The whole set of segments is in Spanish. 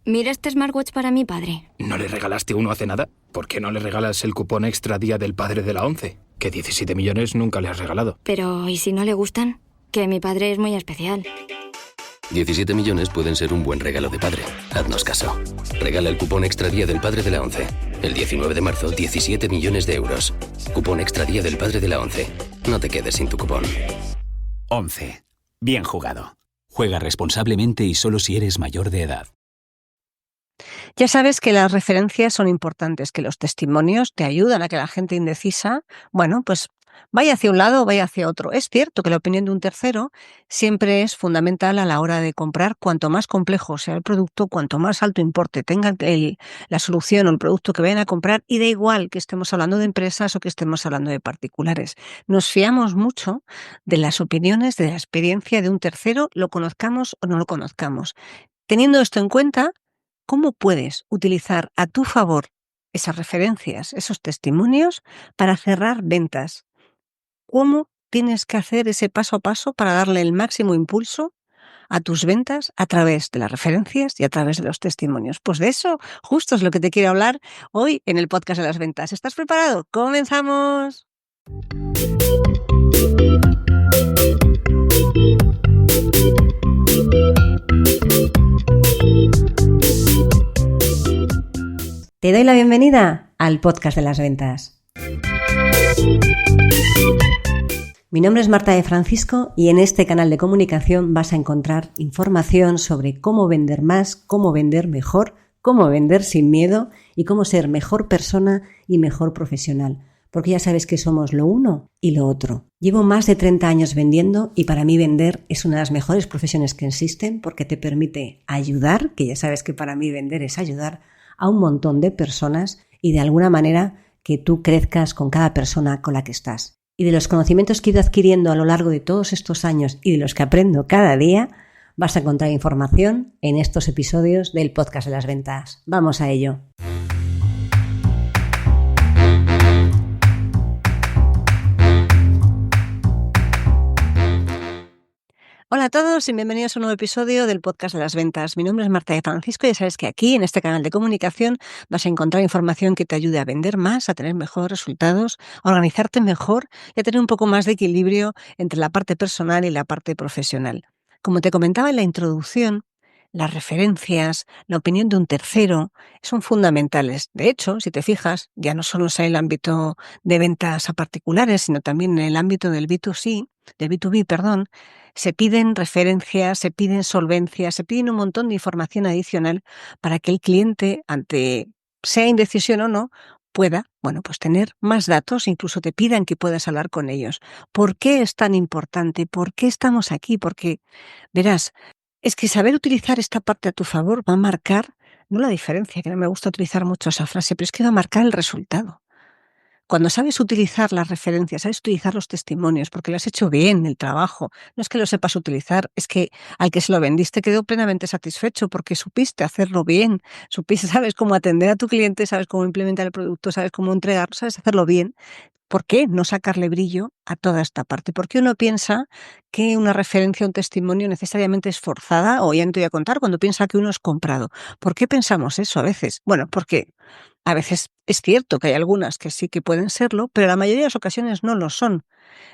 Mira este smartwatch para mi padre. ¿No le regalaste uno hace nada? ¿Por qué no le regalas el cupón extra Día del Padre de la ONCE? Que 17 millones nunca le has regalado. Pero, ¿y si no le gustan? Que mi padre es muy especial. 17 millones pueden ser un buen regalo de padre. Haznos caso. Regala el cupón extra Día del Padre de la ONCE. El 19 de marzo, 17 millones de euros. Cupón extra Día del Padre de la ONCE. No te quedes sin tu cupón. 11. Bien jugado. Juega responsablemente y solo si eres mayor de edad. Ya sabes que las referencias son importantes, que los testimonios te ayudan a que la gente indecisa, pues vaya hacia un lado o vaya hacia otro. Es cierto que la opinión de un tercero siempre es fundamental a la hora de comprar. Cuanto más complejo sea el producto, cuanto más alto importe tenga la solución o el producto que vayan a comprar, y da igual que estemos hablando de empresas o que estemos hablando de particulares. Nos fiamos mucho de las opiniones, de la experiencia de un tercero, lo conozcamos o no lo conozcamos. Teniendo esto en cuenta, ¿cómo puedes utilizar a tu favor esas referencias, esos testimonios para cerrar ventas? ¿Cómo tienes que hacer ese paso a paso para darle el máximo impulso a tus ventas a través de las referencias y a través de los testimonios? Pues de eso justo es lo que te quiero hablar hoy en el podcast de las ventas. ¿Estás preparado? ¡Comenzamos! Te doy la bienvenida al podcast de las ventas. Mi nombre es Marta de Francisco y en este canal de comunicación vas a encontrar información sobre cómo vender más, cómo vender mejor, cómo vender sin miedo y cómo ser mejor persona y mejor profesional. Porque ya sabes que somos lo uno y lo otro. Llevo más de 30 años vendiendo y para mí vender es una de las mejores profesiones que existen porque te permite ayudar, que ya sabes que para mí vender es ayudar a un montón de personas y de alguna manera que tú crezcas con cada persona con la que estás. Y de los conocimientos que he ido adquiriendo a lo largo de todos estos años y de los que aprendo cada día, vas a encontrar información en estos episodios del podcast de las ventas. ¡Vamos a ello! Hola a todos y bienvenidos a un nuevo episodio del podcast de las ventas. Mi nombre es Marta de Francisco y ya sabes que aquí en este canal de comunicación vas a encontrar información que te ayude a vender más, a tener mejores resultados, a organizarte mejor y a tener un poco más de equilibrio entre la parte personal y la parte profesional. Como te comentaba en la introducción, las referencias, la opinión de un tercero son fundamentales. De hecho, si te fijas, ya no solo es en el ámbito de ventas a particulares, sino también en el ámbito del B2C, del B2B, perdón, se piden referencias, se piden solvencias, se piden un montón de información adicional para que el cliente, ante sea indecisión o no, pueda, pues tener más datos, incluso te pidan que puedas hablar con ellos. ¿Por qué es tan importante? ¿Por qué estamos aquí? Porque, verás, es que saber utilizar esta parte a tu favor va a marcar, no la diferencia, que no me gusta utilizar mucho esa frase, pero es que va a marcar el resultado. Cuando sabes utilizar las referencias, sabes utilizar los testimonios, porque lo has hecho bien el trabajo, no es que lo sepas utilizar, es que al que se lo vendiste quedó plenamente satisfecho porque supiste hacerlo bien, sabes cómo atender a tu cliente, sabes cómo implementar el producto, sabes cómo entregarlo, sabes hacerlo bien. ¿Por qué no sacarle brillo a toda esta parte? ¿Por qué uno piensa que una referencia, un testimonio necesariamente es forzada? O ya no te voy a contar cuando piensa que uno es comprado. ¿Por qué pensamos eso a veces? Bueno, porque a veces es cierto que hay algunas que sí que pueden serlo, pero la mayoría de las ocasiones no lo son.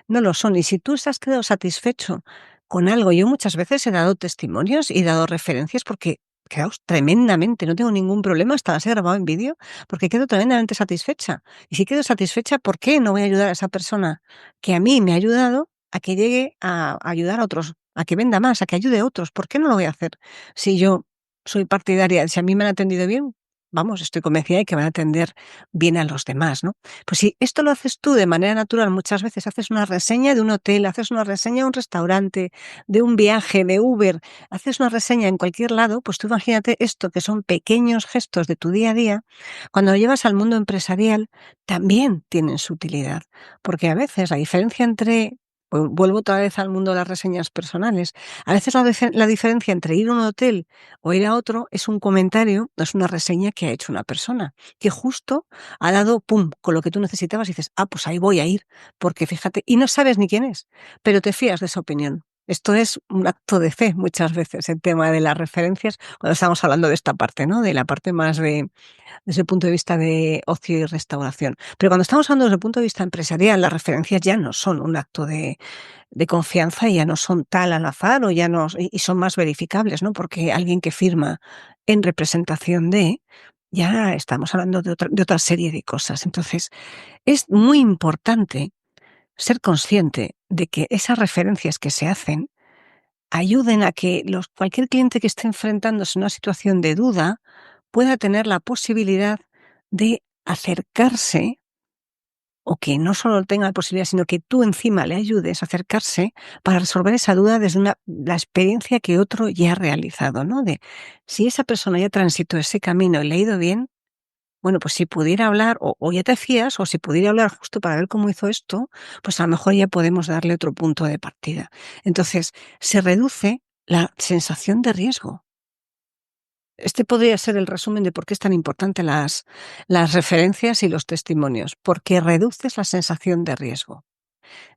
No lo son. Y si tú has quedado satisfecho con algo, yo muchas veces he dado testimonios y he dado referencias porque quedo tremendamente, no tengo ningún problema, hasta las he grabado en vídeo, porque quedo tremendamente satisfecha. Y si quedo satisfecha, ¿por qué no voy a ayudar a esa persona que a mí me ha ayudado a que llegue a ayudar a otros, a que venda más, a que ayude a otros? ¿Por qué no lo voy a hacer? Si yo soy partidaria, si a mí me han atendido bien, estoy convencida de que van a atender bien a los demás, ¿no? Pues si esto lo haces tú de manera natural, muchas veces haces una reseña de un hotel, haces una reseña de un restaurante, de un viaje, de Uber, haces una reseña en cualquier lado, pues tú imagínate esto, que son pequeños gestos de tu día a día, cuando lo llevas al mundo empresarial, también tienen su utilidad, porque a veces la diferencia entre... Vuelvo otra vez al mundo de las reseñas personales. A veces la diferencia entre ir a un hotel o ir a otro es un comentario, no es una reseña que ha hecho una persona, que justo ha dado pum con lo que tú necesitabas y dices, pues ahí voy a ir, porque fíjate, y no sabes ni quién es, pero te fías de esa opinión. Esto es un acto de fe muchas veces, el tema de las referencias, cuando estamos hablando de esta parte, ¿no? De la parte más desde el punto de vista de ocio y restauración. Pero cuando estamos hablando desde el punto de vista empresarial, las referencias ya no son un acto de confianza, ya no son tal al azar o ya no, y son más verificables, ¿no? Porque alguien que firma en representación ya estamos hablando de otra serie de cosas. Entonces, es muy importante ser consciente de que esas referencias que se hacen ayuden a que cualquier cliente que esté enfrentándose a una situación de duda pueda tener la posibilidad de acercarse, o que no solo tenga la posibilidad, sino que tú encima le ayudes a acercarse para resolver esa duda desde la experiencia que otro ya ha realizado, ¿no? De si esa persona ya transitó ese camino y le ha ido bien, bueno, pues si pudiera hablar, o ya te fías, o si pudiera hablar justo para ver cómo hizo esto, pues a lo mejor ya podemos darle otro punto de partida. Entonces, se reduce la sensación de riesgo. Este podría ser el resumen de por qué es tan importante las referencias y los testimonios, porque reduces la sensación de riesgo.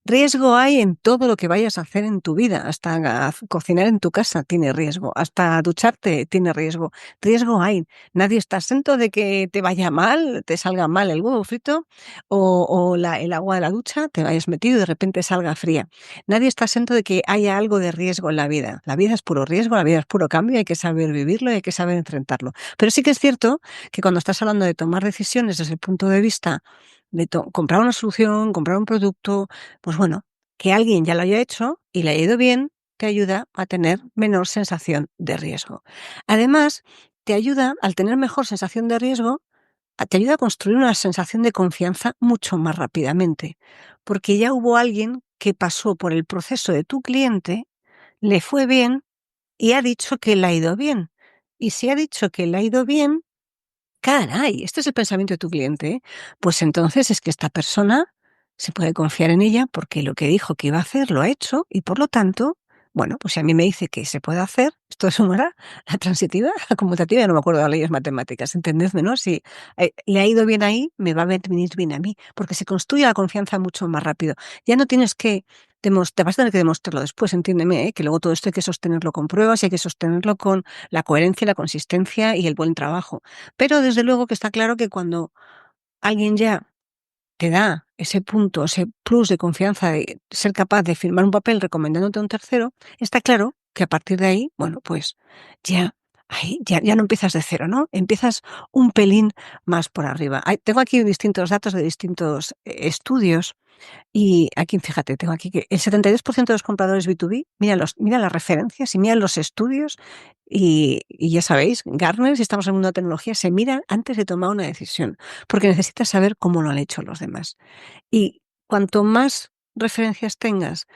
Riesgo hay en todo lo que vayas a hacer en tu vida, hasta cocinar en tu casa tiene riesgo, hasta ducharte tiene riesgo. Riesgo hay. Nadie está exento de que te vaya mal, te salga mal el huevo frito o el agua de la ducha te vayas metido y de repente salga fría. Nadie está exento de que haya algo de riesgo en la vida. La vida es puro riesgo, la vida es puro cambio, hay que saber vivirlo y hay que saber enfrentarlo. Pero sí que es cierto que cuando estás hablando de tomar decisiones desde el punto de vista de comprar una solución, comprar un producto, pues bueno, que alguien ya lo haya hecho y le haya ido bien, te ayuda a tener menor sensación de riesgo. Además, te ayuda, al tener mejor sensación de riesgo, te ayuda a construir una sensación de confianza mucho más rápidamente, porque ya hubo alguien que pasó por el proceso de tu cliente, le fue bien y ha dicho que le ha ido bien. Y si ha dicho que le ha ido bien, caray, este es el pensamiento de tu cliente, ¿eh? Pues entonces es que esta persona se puede confiar en ella porque lo que dijo que iba a hacer lo ha hecho y por lo tanto, bueno, pues si a mí me dice que se puede hacer, esto sumará la transitiva, la conmutativa, ya no me acuerdo de las leyes matemáticas, entendedme, ¿no? Si le ha ido bien ahí, me va a venir bien a mí, porque se construye la confianza mucho más rápido. Ya no tienes que te vas a tener que demostrarlo después, entiéndeme, que luego todo esto hay que sostenerlo con pruebas y hay que sostenerlo con la coherencia, la consistencia y el buen trabajo. Pero desde luego que está claro que cuando alguien ya te da ese punto, ese plus de confianza de ser capaz de firmar un papel recomendándote a un tercero, está claro que a partir de ahí, bueno, pues ya no empiezas de cero, ¿no? Empiezas un pelín más por arriba. Tengo aquí distintos datos de distintos estudios. Y aquí, fíjate, tengo aquí que el 72% de los compradores B2B mira las referencias y miran los estudios y ya sabéis, Gartner, si estamos en el mundo de tecnología, se mira antes de tomar una decisión, porque necesitas saber cómo lo han hecho los demás. Y cuanto más referencias tengas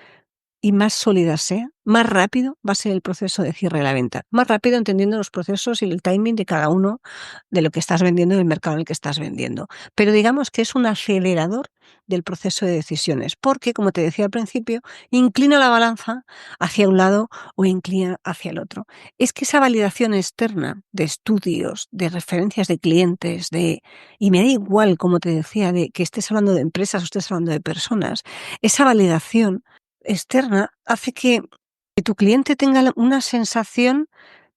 y más sólida sea, más rápido va a ser el proceso de cierre de la venta. Más rápido entendiendo los procesos y el timing de cada uno de lo que estás vendiendo en el mercado en el que estás vendiendo. Pero digamos que es un acelerador del proceso de decisiones, porque, como te decía al principio, inclina la balanza hacia un lado o inclina hacia el otro. Es que esa validación externa de estudios, de referencias de clientes, y me da igual, como te decía, de que estés hablando de empresas o estés hablando de personas, esa validación externa hace que tu cliente tenga una sensación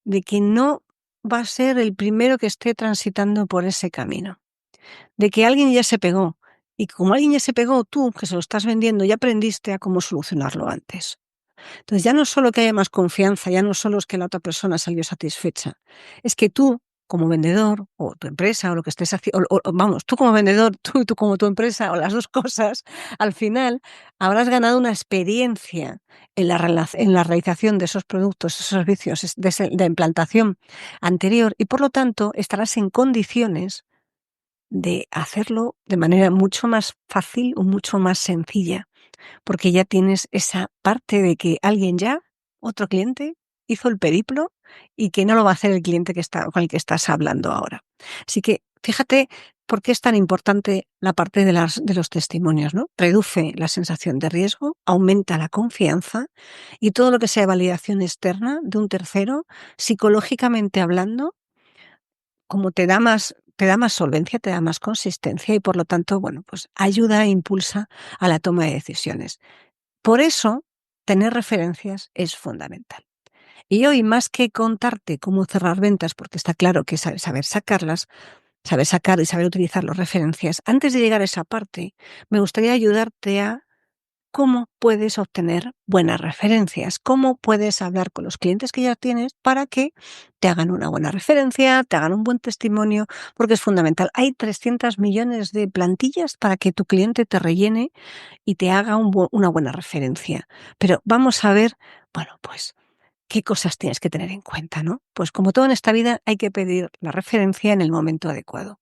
de que no va a ser el primero que esté transitando por ese camino, de que alguien ya se pegó y como alguien ya se pegó, tú que se lo estás vendiendo ya aprendiste a cómo solucionarlo antes. Entonces ya no es solo que haya más confianza, ya no solo es que la otra persona salió satisfecha, es que tú como vendedor o tu empresa o lo que estés haciendo, vamos, tú como vendedor, tú como tu empresa o las dos cosas, al final habrás ganado una experiencia en la realización de esos productos, esos servicios de implantación anterior y por lo tanto estarás en condiciones de hacerlo de manera mucho más fácil o mucho más sencilla, porque ya tienes esa parte de que alguien ya, otro cliente, hizo el periplo y que no lo va a hacer el cliente con el que estás hablando ahora. Así que fíjate por qué es tan importante la parte de los testimonios, ¿no? Reduce la sensación de riesgo, aumenta la confianza y todo lo que sea validación externa de un tercero, psicológicamente hablando, como te da más solvencia, te da más consistencia y por lo tanto, bueno, pues ayuda e impulsa a la toma de decisiones. Por eso tener referencias es fundamental. Y hoy, más que contarte cómo cerrar ventas, porque está claro que saber sacarlas, saber sacar y saber utilizar las referencias, antes de llegar a esa parte, me gustaría ayudarte a cómo puedes obtener buenas referencias, cómo puedes hablar con los clientes que ya tienes para que te hagan una buena referencia, te hagan un buen testimonio, porque es fundamental. Hay 300 millones de plantillas para que tu cliente te rellene y te haga una buena referencia. Pero vamos a ver, bueno, pues qué cosas tienes que tener en cuenta, ¿no? Pues como todo en esta vida, hay que pedir la referencia en el momento adecuado.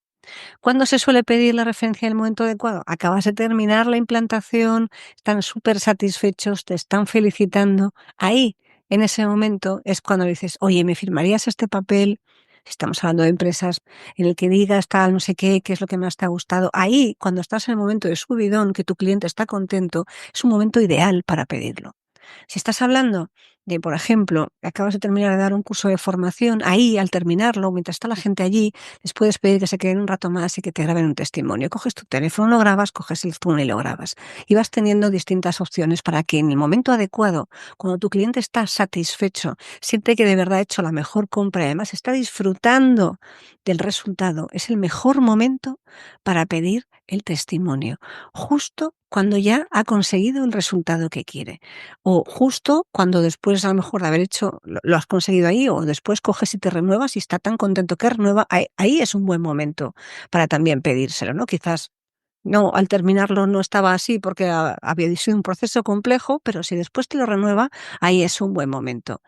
¿Cuándo se suele pedir la referencia en el momento adecuado? Acabas de terminar la implantación, están súper satisfechos, te están felicitando. Ahí, en ese momento, es cuando dices, oye, ¿me firmarías este papel? Si estamos hablando de empresas, en el que digas tal, no sé qué es lo que más te ha gustado. Ahí, cuando estás en el momento de subidón, que tu cliente está contento, es un momento ideal para pedirlo. Si estás hablando de, por ejemplo, acabas de terminar de dar un curso de formación, ahí al terminarlo, mientras está la gente allí, les puedes pedir que se queden un rato más y que te graben un testimonio. Coges tu teléfono, lo grabas, coges el zoom y lo grabas. Y vas teniendo distintas opciones para que en el momento adecuado, cuando tu cliente está satisfecho, siente que de verdad ha hecho la mejor compra y además está disfrutando del resultado, es el mejor momento para pedir el testimonio, justo cuando ya ha conseguido el resultado que quiere. O justo cuando después a lo mejor de haber hecho, lo has conseguido ahí, o después coges y te renuevas y está tan contento que renueva, ahí es un buen momento para también pedírselo, ¿no? Quizás no, al terminarlo no estaba así porque había sido un proceso complejo, pero si después te lo renueva, ahí es un buen momento.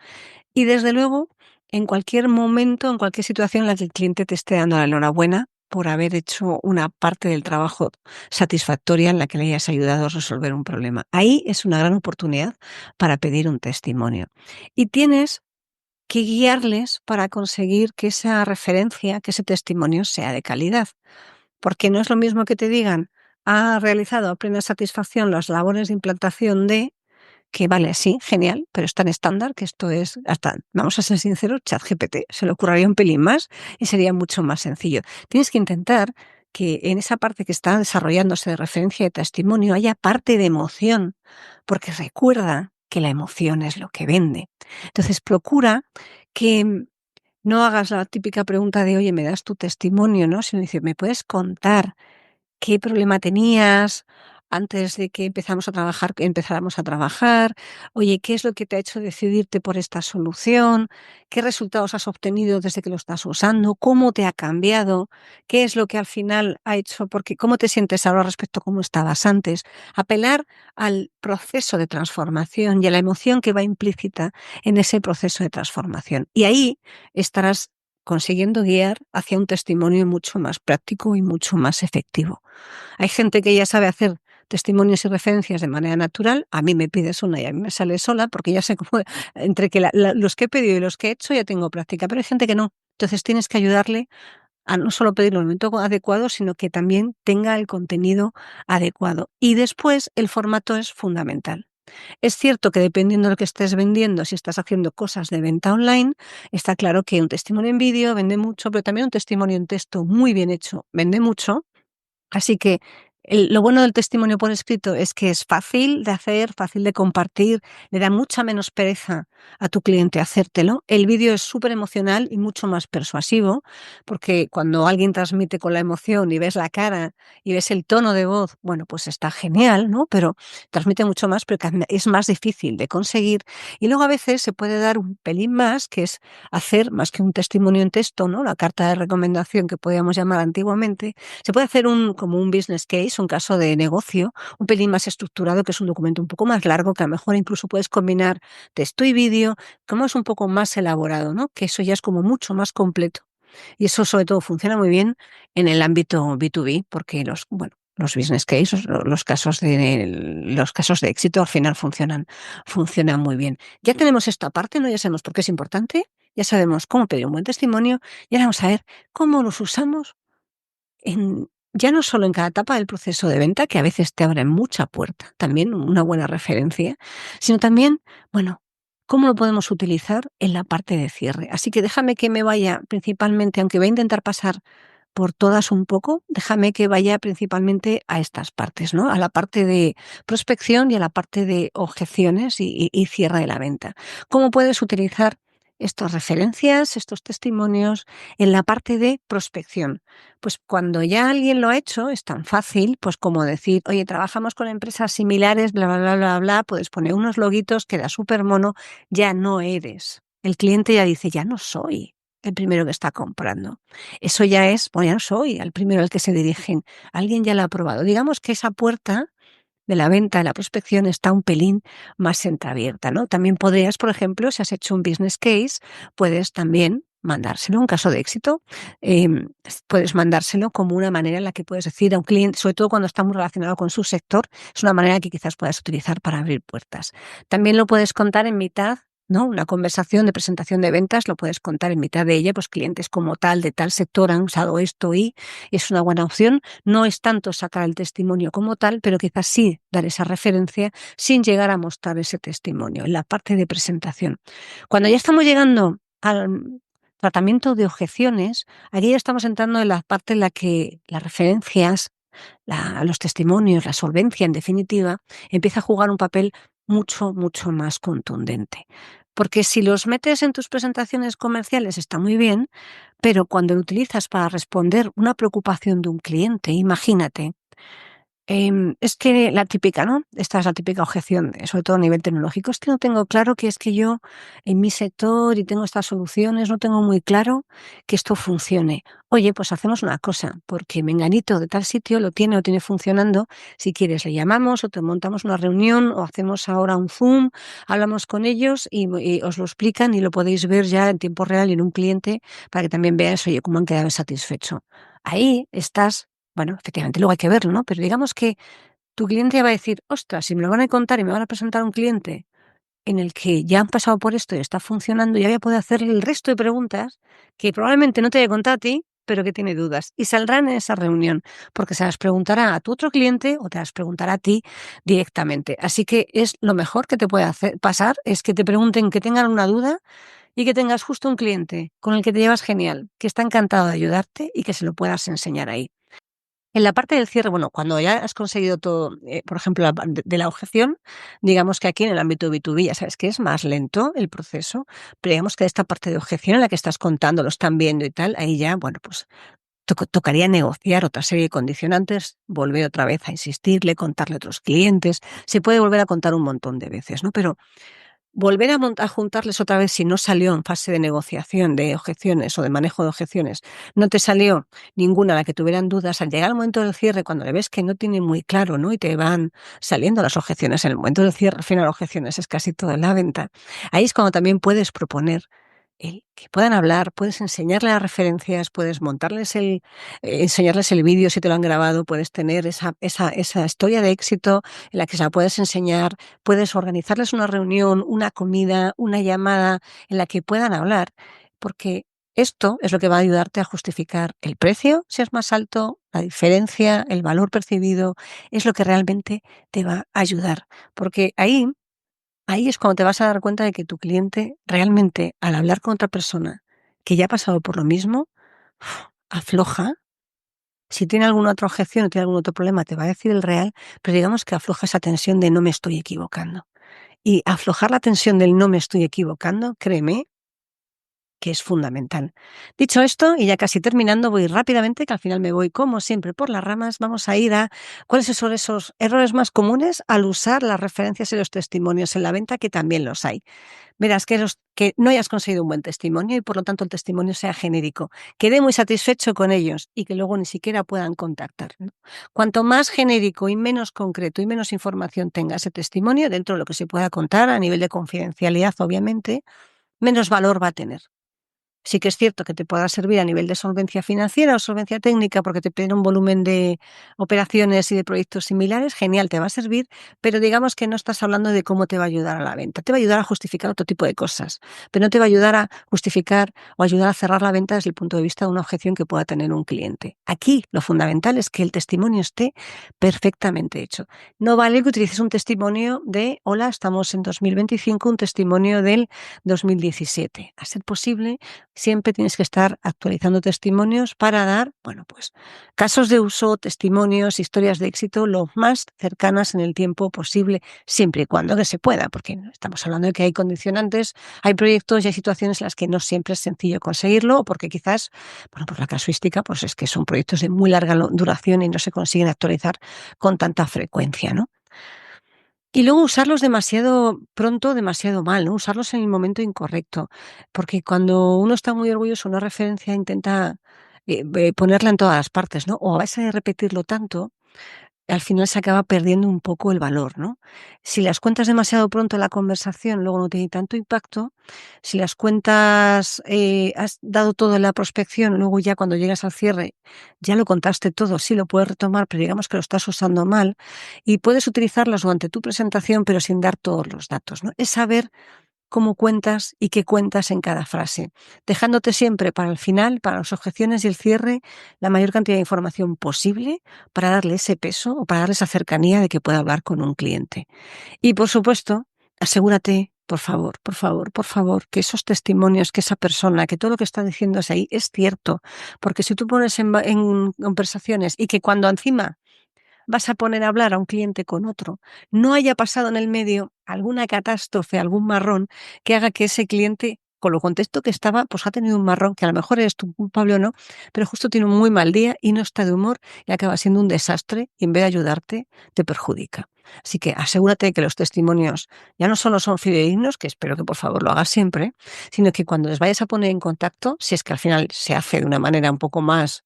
Y desde luego, en cualquier momento, en cualquier situación en la que el cliente te esté dando la enhorabuena por haber hecho una parte del trabajo satisfactoria en la que le hayas ayudado a resolver un problema. Ahí es una gran oportunidad para pedir un testimonio. Y tienes que guiarles para conseguir que esa referencia, que ese testimonio sea de calidad. Porque no es lo mismo que te digan, ha realizado a plena satisfacción las labores de implantación de, que vale, sí, genial, pero es tan estándar que esto es, hasta, vamos a ser sinceros, ChatGPT se le ocurriría un pelín más y sería mucho más sencillo. Tienes que intentar que en esa parte que está desarrollándose de referencia de testimonio haya parte de emoción, porque recuerda que la emoción es lo que vende. Entonces procura que no hagas la típica pregunta de, oye, ¿me das tu testimonio? ¿No? Sino dice, ¿me puedes contar qué problema tenías antes de que empezáramos a trabajar? Oye, ¿qué es lo que te ha hecho decidirte por esta solución? ¿Qué resultados has obtenido desde que lo estás usando? ¿Cómo te ha cambiado? ¿Qué es lo que al final ha hecho? Porque ¿cómo te sientes ahora respecto a cómo estabas antes? Apelar al proceso de transformación y a la emoción que va implícita en ese proceso de transformación. Y ahí estarás consiguiendo guiar hacia un testimonio mucho más práctico y mucho más efectivo. Hay gente que ya sabe hacer testimonios y referencias de manera natural. A mí me pides una y a mí me sale sola porque ya sé cómo, entre que los que he pedido y los que he hecho ya tengo práctica, pero hay gente que no. Entonces tienes que ayudarle a no solo pedirlo en el momento adecuado, sino que también tenga el contenido adecuado. Y después el formato es fundamental. Es cierto que dependiendo de lo que estés vendiendo, si estás haciendo cosas de venta online, está claro que un testimonio en vídeo vende mucho, pero también un testimonio en texto muy bien hecho vende mucho. Así que lo bueno del testimonio por escrito es que es fácil de hacer, fácil de compartir, le da mucha menos pereza a tu cliente hacértelo. El vídeo es súper emocional y mucho más persuasivo, porque cuando alguien transmite con la emoción y ves la cara y ves el tono de voz, bueno, pues está genial, ¿no? Pero transmite mucho más, pero es más difícil de conseguir. Y luego a veces se puede dar un pelín más, que es hacer más que un testimonio en texto, ¿no? La carta de recomendación que podíamos llamar antiguamente. Se puede hacer como un business case, un caso de negocio, un pelín más estructurado, que es un documento un poco más largo, que a lo mejor incluso puedes combinar texto y vídeo, como es un poco más elaborado, ¿no? Que eso ya es como mucho más completo. Y eso sobre todo funciona muy bien en el ámbito B2B, porque los business cases, los casos de éxito al final funcionan muy bien. Ya tenemos esta parte, ¿no? Ya sabemos por qué es importante, ya sabemos cómo pedir un buen testimonio y ahora vamos a ver cómo los usamos ya no solo en cada etapa del proceso de venta, que a veces te abre mucha puerta, también una buena referencia, sino también, bueno, cómo lo podemos utilizar en la parte de cierre. Así que déjame que me vaya principalmente, aunque voy a intentar pasar por todas un poco, déjame que vaya principalmente a estas partes, ¿no? A la parte de prospección y a la parte de objeciones y cierre de la venta. ¿Cómo puedes utilizar estas referencias, estos testimonios en la parte de prospección? Pues cuando ya alguien lo ha hecho, es tan fácil, pues como decir, oye, trabajamos con empresas similares, bla, bla, bla, bla, bla, puedes poner unos loguitos, queda súper mono, ya no eres. El cliente ya dice, ya no soy el primero que está comprando. Eso ya es, bueno, ya no soy el primero al que se dirigen. Alguien ya lo ha probado. Digamos que esa puerta de la venta, de la prospección, está un pelín más entreabierta, ¿no? También podrías, por ejemplo, si has hecho un business case, puedes también mandárselo, en caso de éxito, puedes mandárselo como una manera en la que puedes decir a un cliente, sobre todo cuando está muy relacionado con su sector, es una manera que quizás puedas utilizar para abrir puertas. También lo puedes contar en mitad, ¿no? Una conversación de presentación de ventas, lo puedes contar en mitad de ella, pues clientes como tal, de tal sector han usado esto y es una buena opción. No es tanto sacar el testimonio como tal, pero quizás sí dar esa referencia sin llegar a mostrar ese testimonio en la parte de presentación. Cuando ya estamos llegando al tratamiento de objeciones, aquí ya estamos entrando en la parte en la que las referencias, los testimonios, la solvencia, en definitiva, empieza a jugar un papel mucho, mucho más contundente. Porque si los metes en tus presentaciones comerciales está muy bien, pero cuando lo utilizas para responder una preocupación de un cliente, imagínate, es que la típica, ¿no? Esta es la típica objeción, sobre todo a nivel tecnológico, es que no tengo claro que es que yo en mi sector y tengo estas soluciones, no tengo muy claro que esto funcione. Oye, pues hacemos una cosa, porque menganito de tal sitio lo tiene funcionando, si quieres le llamamos o te montamos una reunión o hacemos ahora un Zoom, hablamos con ellos y os lo explican y lo podéis ver ya en tiempo real y en un cliente para que también veas, oye, cómo han quedado satisfechos. Ahí estás. Bueno, efectivamente, luego hay que verlo, ¿no? Pero digamos que tu cliente va a decir, ostras, si me lo van a contar y me van a presentar a un cliente en el que ya han pasado por esto y está funcionando, ya voy a poder hacerle el resto de preguntas que probablemente no te haya contado a ti, pero que tiene dudas. Y saldrán en esa reunión, porque se las preguntará a tu otro cliente o te las preguntará a ti directamente. Así que es lo mejor que te puede pasar, es que te pregunten, que tengan una duda y que tengas justo un cliente con el que te llevas genial, que está encantado de ayudarte y que se lo puedas enseñar ahí. En la parte del cierre, bueno, cuando ya has conseguido todo, por ejemplo, de la objeción, digamos que aquí en el ámbito B2B ya sabes que es más lento el proceso, pero digamos que esta parte de objeción en la que estás contando, lo están viendo y tal, ahí ya, bueno, pues tocaría negociar otra serie de condicionantes, volver otra vez a insistirle, contarle a otros clientes, se puede volver a contar un montón de veces, ¿no? Pero volver a juntarles otra vez si no salió en fase de negociación de objeciones o de manejo de objeciones, no te salió ninguna a la que tuvieran dudas, al llegar al momento del cierre, cuando le ves que no tiene muy claro, ¿no? Y te van saliendo las objeciones, en el momento del cierre, al final objeciones es casi toda la venta. Ahí es cuando también puedes proponer que puedan hablar, puedes enseñarles las referencias, puedes montarles enseñarles el vídeo si te lo han grabado, puedes tener esa historia de éxito en la que se la puedes enseñar, puedes organizarles una reunión, una comida, una llamada en la que puedan hablar, porque esto es lo que va a ayudarte a justificar el precio, si es más alto, la diferencia, el valor percibido, es lo que realmente te va a ayudar, porque ahí es cuando te vas a dar cuenta de que tu cliente realmente, al hablar con otra persona que ya ha pasado por lo mismo, afloja. Si tiene alguna otra objeción o tiene algún otro problema, te va a decir el real, pero digamos que afloja esa tensión de no me estoy equivocando. Y aflojar la tensión del no me estoy equivocando, créeme, que es fundamental. Dicho esto, y ya casi terminando, voy rápidamente, que al final me voy como siempre por las ramas, vamos a ir a cuáles son esos errores más comunes al usar las referencias y los testimonios en la venta, que también los hay. Verás que no hayas conseguido un buen testimonio y por lo tanto el testimonio sea genérico, quede muy satisfecho con ellos y que luego ni siquiera puedan contactar, ¿no? Cuanto más genérico y menos concreto y menos información tenga ese testimonio, dentro de lo que se pueda contar a nivel de confidencialidad, obviamente, menos valor va a tener. Sí que es cierto que te podrá servir a nivel de solvencia financiera o solvencia técnica porque te piden un volumen de operaciones y de proyectos similares, genial, te va a servir, pero digamos que no estás hablando de cómo te va a ayudar a la venta. Te va a ayudar a justificar otro tipo de cosas, pero no te va a ayudar a justificar o ayudar a cerrar la venta desde el punto de vista de una objeción que pueda tener un cliente. Aquí lo fundamental es que el testimonio esté perfectamente hecho. No vale que utilices un testimonio de, hola, estamos en 2025, un testimonio del 2017. A ser posible, siempre tienes que estar actualizando testimonios para dar, bueno, pues casos de uso, testimonios, historias de éxito lo más cercanas en el tiempo posible, siempre y cuando que se pueda, porque estamos hablando de que hay condicionantes, hay proyectos y hay situaciones en las que no siempre es sencillo conseguirlo, o porque quizás, bueno, pues la casuística, pues es que son proyectos de muy larga duración y no se consiguen actualizar con tanta frecuencia, ¿no? Y luego usarlos demasiado pronto, demasiado mal, ¿no? Usarlos en el momento incorrecto, porque cuando uno está muy orgulloso de una referencia intenta ponerla en todas las partes, ¿no? O a base de repetirlo tanto, al final se acaba perdiendo un poco el valor, ¿no? Si las cuentas demasiado pronto en la conversación, luego no tiene tanto impacto. Si las cuentas, has dado todo en la prospección, luego ya cuando llegas al cierre, ya lo contaste todo, sí lo puedes retomar, pero digamos que lo estás usando mal y puedes utilizarlas durante tu presentación, pero sin dar todos los datos, ¿no? Es saber cómo cuentas y qué cuentas en cada frase, dejándote siempre para el final, para las objeciones y el cierre, la mayor cantidad de información posible para darle ese peso o para darle esa cercanía de que pueda hablar con un cliente. Y por supuesto, asegúrate, por favor, por favor, por favor, que esos testimonios, que esa persona, que todo lo que está diciéndose ahí es cierto, porque si tú pones en conversaciones y que cuando encima vas a poner a hablar a un cliente con otro, no haya pasado en el medio alguna catástrofe, algún marrón que haga que ese cliente, con lo contexto que estaba, pues ha tenido un marrón que a lo mejor eres tú culpable o no, pero justo tiene un muy mal día y no está de humor y acaba siendo un desastre y en vez de ayudarte te perjudica. Así que asegúrate de que los testimonios ya no solo son fidedignos, que espero que por favor lo hagas siempre, sino que cuando les vayas a poner en contacto, si es que al final se hace de una manera un poco más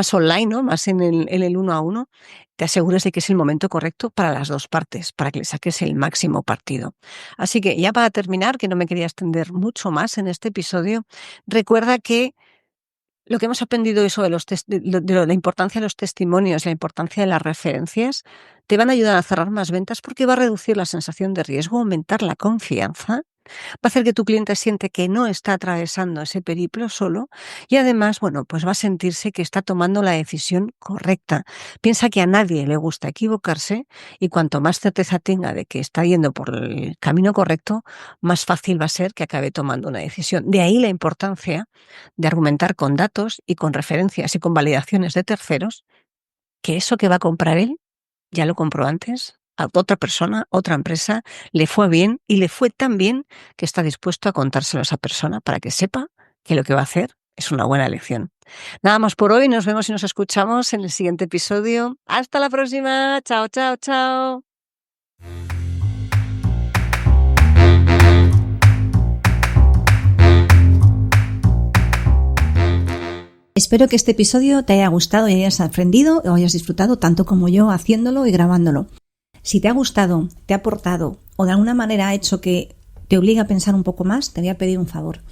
online, ¿no? Más en el uno a uno, te asegures de que es el momento correcto para las dos partes, para que le saques el máximo partido. Así que ya para terminar, que no me quería extender mucho más en este episodio, recuerda que lo que hemos aprendido eso de la importancia de los testimonios y la importancia de las referencias te van a ayudar a cerrar más ventas porque va a reducir la sensación de riesgo, aumentar la confianza. Va a hacer que tu cliente siente que no está atravesando ese periplo solo y además, bueno, pues va a sentirse que está tomando la decisión correcta. Piensa que a nadie le gusta equivocarse y cuanto más certeza tenga de que está yendo por el camino correcto, más fácil va a ser que acabe tomando una decisión. De ahí la importancia de argumentar con datos y con referencias y con validaciones de terceros que eso que va a comprar él ya lo compró antes a otra persona, otra empresa, le fue bien y le fue tan bien que está dispuesto a contárselo a esa persona para que sepa que lo que va a hacer es una buena elección. Nada más por hoy, nos vemos y nos escuchamos en el siguiente episodio. ¡Hasta la próxima! ¡Chao, chao, chao! Espero que este episodio te haya gustado y hayas aprendido o hayas disfrutado tanto como yo haciéndolo y grabándolo. Si te ha gustado, te ha aportado o de alguna manera ha hecho que te obligue a pensar un poco más, te voy a pedir un favor.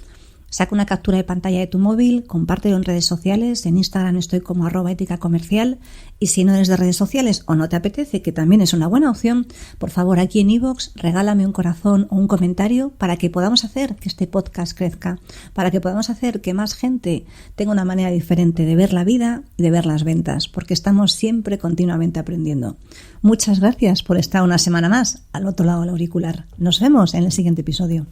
Saca una captura de pantalla de tu móvil, compártelo en redes sociales, en Instagram estoy como @éticacomercial y si no eres de redes sociales o no te apetece, que también es una buena opción, por favor aquí en iVoox regálame un corazón o un comentario para que podamos hacer que este podcast crezca, para que podamos hacer que más gente tenga una manera diferente de ver la vida y de ver las ventas, porque estamos siempre continuamente aprendiendo. Muchas gracias por estar una semana más al otro lado del auricular. Nos vemos en el siguiente episodio.